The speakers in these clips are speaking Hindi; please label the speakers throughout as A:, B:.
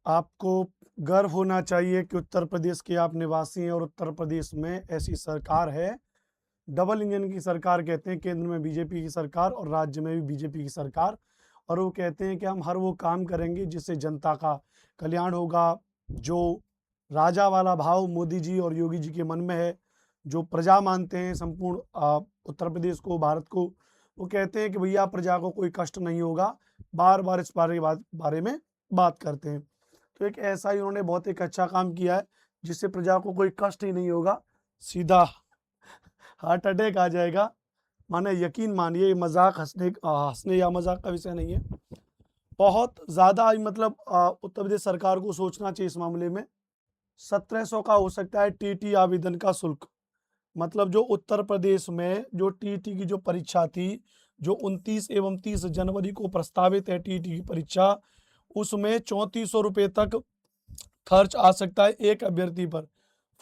A: आपको गर्व होना चाहिए कि उत्तर प्रदेश के आप निवासी हैं और उत्तर प्रदेश में ऐसी सरकार है। डबल इंजन की सरकार कहते हैं, केंद्र में बीजेपी की सरकार और राज्य में भी बीजेपी की सरकार। और वो कहते हैं कि हम हर वो काम करेंगे जिससे जनता का कल्याण होगा। जो राजा वाला भाव मोदी जी और योगी जी के मन में है, जो प्रजा मानते हैं संपूर्ण उत्तर प्रदेश को, भारत को, वो कहते हैं कि भैया प्रजा को कोई कष्ट नहीं होगा। बार बार इस बारे में बात करते हैं। तो एक ऐसा ही उन्होंने बहुत एक अच्छा काम किया है जिससे प्रजा को कोई कष्ट ही नहीं होगा, सीधा हार्ट अटैक आ जाएगा। माने यकीन मानिए, ये मजाक हंसने या मजाक का विषय नहीं है। बहुत ज़्यादा मतलब उत्तर प्रदेश सरकार को सोचना चाहिए इस मामले में। 1700 का हो सकता है टीटी आवेदन का शुल्क। मतलब जो उत्तर प्रदेश में जो टीटी की जो परीक्षा थी, जो 29 एवं 30 जनवरी को प्रस्तावित है टीटी की परीक्षा, उसमें 3400 रुपये तक खर्च आ सकता है एक अभ्यर्थी पर।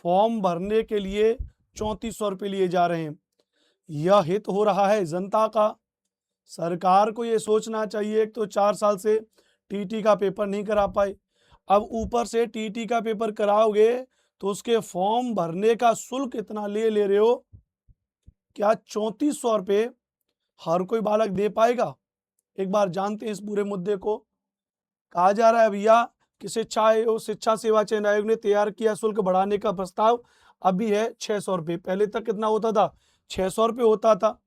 A: फॉर्म भरने के लिए 3400 रुपये लिए जा रहे हैं। यह हित हो रहा है जनता का। सरकार को ये सोचना चाहिए कि तो 4 साल से टीटी का पेपर नहीं करा पाए, अब ऊपर से टीटी का पेपर कराओगे तो उसके फॉर्म भरने का शुल्क इतना ले रहे हो। क्या 3400 रुपये हर कोई बालक दे पाएगा? एक बार जानते हैं इस पूरे मुद्दे को। कहा जा रहा है भैया कि शिक्षा सेवा चयन आयोग ने तैयार किया शुल्क बढ़ाने का प्रस्ताव। अभी है 600 रुपये, पहले तक कितना होता था? 600 रुपये होता था।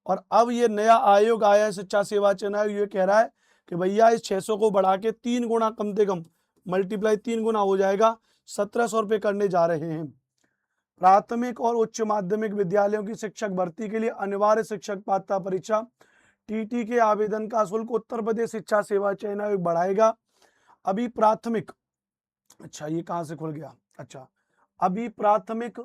A: और अब ये नया आयोग आया है, शिक्षा सेवा चयन आयोग, ये कह रहा है कि भैया इस 600 को बढ़ा के 3 गुना, कम से कम मल्टीप्लाई 3 गुना हो जाएगा, 1700 रुपये करने जा रहे हैं। प्राथमिक और उच्च माध्यमिक विद्यालयों की शिक्षक भर्ती के लिए अनिवार्य शिक्षक पात्रता परीक्षा टीटी के आवेदन का शुल्क उत्तर प्रदेश शिक्षा सेवा चयन आयोग बढ़ाएगा। अभी प्राथमिक, अच्छा ये कहां से खुल गया, अच्छा अभी प्राथमिक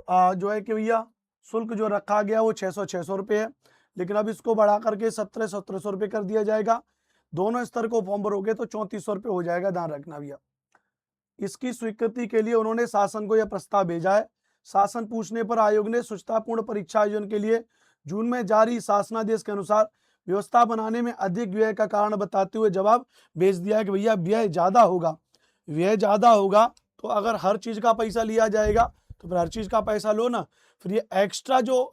A: जो है कि भैया शुल्क जो रखा गया वो 600 रुपये है, लेकिन अब इसको बढ़ा करके 1700 रुपये कर दिया जाएगा। दोनों स्तर को फॉर्म भरोगे तो 3400 रुपये हो जाएगा, ध्यान रखना भैया। इसकी स्वीकृति के लिए उन्होंने शासन को यह प्रस्ताव भेजा है। शासन पूछने पर आयोग ने शुचितापूर्ण परीक्षा आयोजन के लिए जून में जारी शासनादेश के अनुसार व्यवस्था बनाने में अधिक व्यय का कारण बताते हुए जवाब भेज दिया है कि भैया व्यय ज्यादा होगा। व्यय ज्यादा होगा तो अगर हर चीज का पैसा लिया जाएगा तो फिर हर चीज का पैसा लो ना। फिर ये एक्स्ट्रा जो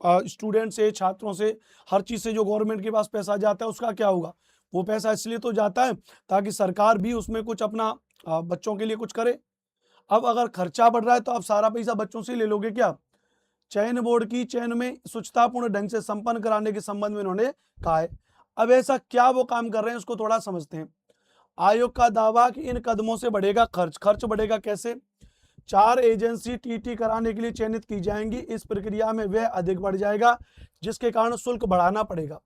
A: स्टूडेंट से, छात्रों से, हर चीज से जो गवर्नमेंट के पास पैसा जाता है उसका क्या होगा? वो पैसा इसलिए तो जाता है ताकि सरकार भी उसमें कुछ अपना बच्चों के लिए कुछ करे। अब अगर खर्चा बढ़ रहा है तो आप सारा पैसा बच्चों से ले लोगे क्या? चयन बोर्ड की चयन में स्वच्छतापूर्ण ढंग से संपन्न कराने के संबंध में उन्होंने कहा है। अब ऐसा क्या वो काम कर रहे हैं उसको थोड़ा समझते हैं। आयोग का दावा कि इन कदमों से बढ़ेगा खर्च। खर्च बढ़ेगा कैसे? 4 एजेंसी टीटी कराने के लिए चयनित की जाएंगी। इस प्रक्रिया में व्यय अधिक बढ़ जाएगा जिसके कारण शुल्क बढ़ाना पड़ेगा।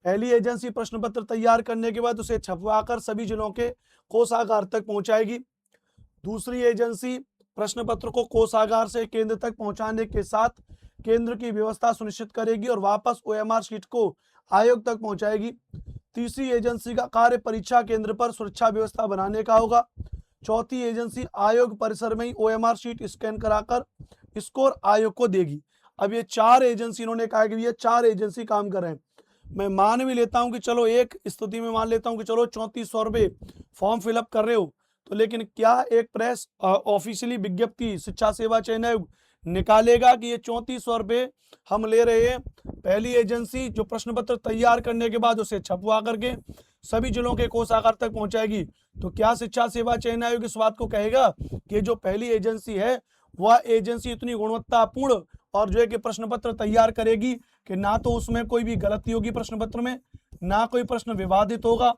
A: पहली एजेंसी प्रश्न पत्र तैयार करने के बाद उसे छपवाकर सभी जिलों के कोषागार तक पहुंचाएगी। दूसरी एजेंसी प्रश्न पत्र को कोषागार से केंद्र तक पहुंचाने के साथ केंद्र की व्यवस्था सुनिश्चित करेगी और वापस ओएमआर शीट को आयोग तक पहुंचाएगी। तीसरी एजेंसी का कार्य परीक्षा केंद्र पर सुरक्षा व्यवस्था बनाने का होगा। चौथी एजेंसी आयोग परिसर में ही ओएमआर शीट स्कैन कराकर स्कोर आयोग को देगी। अब ये 4 एजेंसी, इन्होंने कहा कि ये 4 एजेंसी काम कर रहे हैं। मैं मान भी लेता हूं कि चलो, एक स्थिति में मान लेता हूं कि चलो 3400 रुपये फॉर्म फिलअप कर रहे हो, तो लेकिन क्या एक प्रेस ऑफिशियली विज्ञप्ति शिक्षा सेवा चयन आयोग निकालेगा कि ये 3400 रुपये हम ले रहे हैं? पहली एजेंसी जो प्रश्न पत्र तैयार करने के बाद उसे छपवा करके सभी जिलों के कोषागार तक पहुंचाएगी, तो क्या शिक्षा सेवा चयन आयोग इस बात को कहेगा कि जो पहली एजेंसी है वह एजेंसी इतनी गुणवत्तापूर्ण और जो है कि प्रश्न पत्र तैयार करेगी कि ना तो उसमें कोई भी गलती होगी प्रश्न पत्र में, ना कोई प्रश्न विवादित होगा,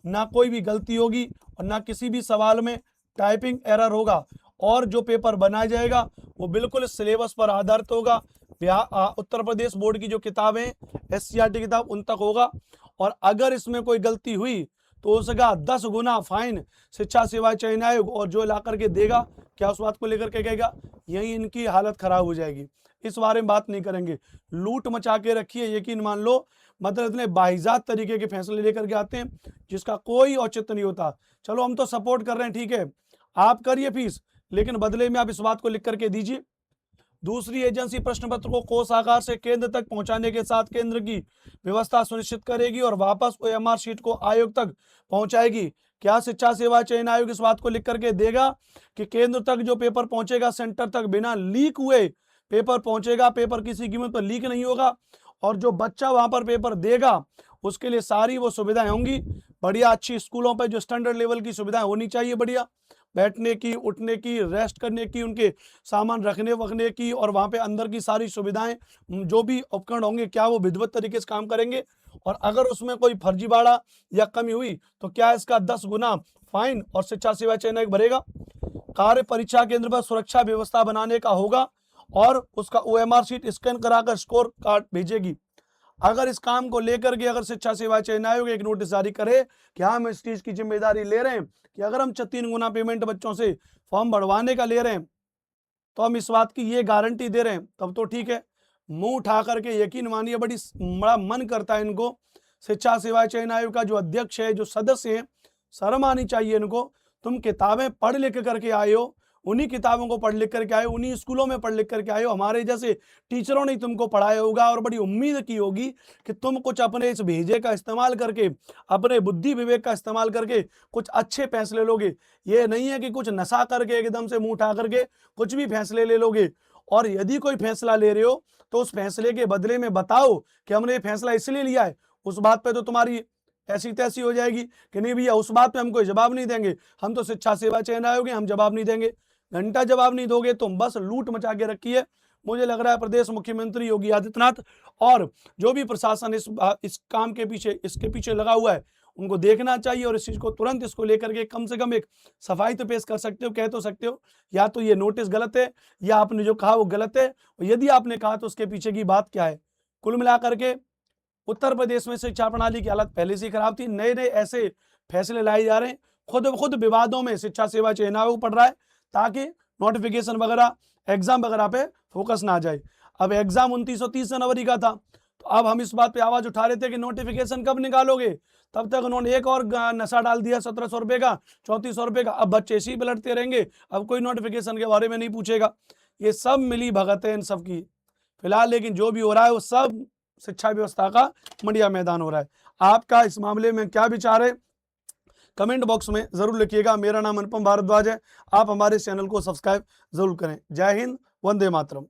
A: ना कोई भी गलती होगी और ना किसी भी सवाल में टाइपिंग एरर होगा, और जो पेपर बनाया जाएगा वो बिल्कुल सिलेबस पर आधारित होगा। उत्तर प्रदेश बोर्ड की जो किताबें, एससीईआरटी किताब, उन तक होगा। और अगर इसमें कोई गलती हुई तो उसका 10 गुना फाइन शिक्षा सेवा चयन आयोग और जो ला करके देगा, क्या उस बात को लेकर के कहेगा? यही इनकी हालत खराब हो जाएगी। इस बारे में बात नहीं करेंगे। लूट मचा के रखिए, यकीन मान लो। मतलब इतने बाहिजात तरीके के फैसले लेकर के आते हैं जिसका कोई औचित्य नहीं होता। चलो हम तो सपोर्ट कर रहे हैं, ठीक है, आप करिए फीस, लेकिन बदले में आप इस बात को लिख करके दीजिए दूसरी एजेंसी प्रश्न पत्र को कोषागार से केंद्र तक पहुंचाने के साथ केंद्र की व्यवस्था सुनिश्चित करेगी और वापस ओएमआर शीट को आयोग तक पहुंचाएगी। क्या शिक्षा सेवा चयन आयोग इस बात को लिख करके देगा कि केंद्र तक जो पेपर पहुंचेगा सेंटर तक बिना लीक हुए पेपर पहुंचेगा, पेपर किसी कीमत पर लीक नहीं होगा, और जो बच्चा वहां पर पेपर देगा उसके लिए सारी वो सुविधाएं होंगी। बढ़िया अच्छी स्कूलों पर जो स्टैंडर्ड लेवल की सुविधाएं होनी चाहिए, बढ़िया बैठने की, उठने की, रेस्ट करने की, उनके सामान रखने वखने की, और वहाँ पे अंदर की सारी सुविधाएं, जो भी उपकरण होंगे क्या वो विधिवत तरीके से काम करेंगे। और अगर उसमें कोई फर्जीवाड़ा या कमी हुई तो क्या इसका 10 गुना फाइन और शिक्षा सेवा चयन आयोग भरेगा। कार्य परीक्षा केंद्र पर सुरक्षा व्यवस्था बनाने का होगा और उसका ओएमआर शीट स्कैन कराकर स्कोर कार्ड भेजेगी। अगर इस काम को लेकर के अगर शिक्षा सेवा चयन आयोग एक नोटिस जारी करे कि हाँ हम इस चीज की जिम्मेदारी ले रहे हैं कि अगर हम 3 गुना पेमेंट बच्चों से फॉर्म बढ़वाने का ले रहे हैं तो हम इस बात की ये गारंटी दे रहे हैं, तब तो ठीक है। मुंह उठा करके यकीन मानिए बड़ा मन करता है इनको, शिक्षा सेवा चयन आयोग का जो अध्यक्ष है, जो सदस्य हैं, शर्म आनी चाहिए इनको। तुम किताबें पढ़ लिख करके आए हो, उन्हीं किताबों को पढ़ लिख करके आए हो, उन्हीं स्कूलों में पढ़ लिख करके आए हो, हमारे जैसे टीचरों ने तुमको पढ़ाया होगा और बड़ी उम्मीद की होगी कि तुम कुछ अपने इस भेजे का इस्तेमाल करके, अपने बुद्धि विवेक का इस्तेमाल करके कुछ अच्छे फैसले लोगे। ये नहीं है कि कुछ नशा करके एकदम से मुंह उठा करके कुछ भी फैसले ले लोगे। और यदि कोई फैसला ले रहे हो तो उस फैसले के बदले में बताओ कि हमने ये फैसला इसलिए लिया है। उस बात पे तो तुम्हारी ऐसी तैसी हो जाएगी कि नहीं भैया उस बात पे हम कोई जवाब नहीं देंगे, हम तो शिक्षा सेवा चयन आयोग हैं, हम जवाब नहीं देंगे। घंटा जवाब नहीं दोगे तुम, बस लूट मचा के रखी है। मुझे लग रहा है प्रदेश मुख्यमंत्री योगी आदित्यनाथ और जो भी प्रशासन इस काम के पीछे, इसके पीछे लगा हुआ है, उनको देखना चाहिए और इस चीज को तुरंत इसको लेकर के कम से कम एक सफाई तो पेश कर सकते हो, कह तो सकते हो या तो ये नोटिस गलत है या आपने जो कहा वो गलत है, और यदि आपने कहा तो उसके पीछे की बात क्या है। कुल मिलाकर के उत्तर प्रदेश में शिक्षा प्रणाली की हालत पहले से खराब थी, नए नए ऐसे फैसले लाए जा रहे हैं, खुद विवादों में शिक्षा सेवा चयन आयोग पड़ रहा है ताकि नोटिफिकेशन वगैरह, एग्जाम वगैरह पे फोकस ना जाए। अब एग्जाम 29-30 जनवरी का था, तो अब हम इस बात पे आवाज उठा रहे थे कि नोटिफिकेशन कब निकालोगे, तब तक उन्होंने एक और नशा डाल दिया 1700 रुपए का, 3400 रुपए का। अब बच्चे इसी पे लड़ते रहेंगे, अब कोई नोटिफिकेशन के बारे में नहीं पूछेगा। ये सब मिली भगत है इन सब की फिलहाल, लेकिन जो भी हो रहा है वो सब शिक्षा व्यवस्था का मंडिया मैदान हो रहा है। आपका इस मामले में क्या विचार है कमेंट बॉक्स में जरूर लिखिएगा। मेरा नाम अनुपम भारद्वाज है, आप हमारे चैनल को सब्सक्राइब जरूर करें। जय हिंद, वंदे मातरम।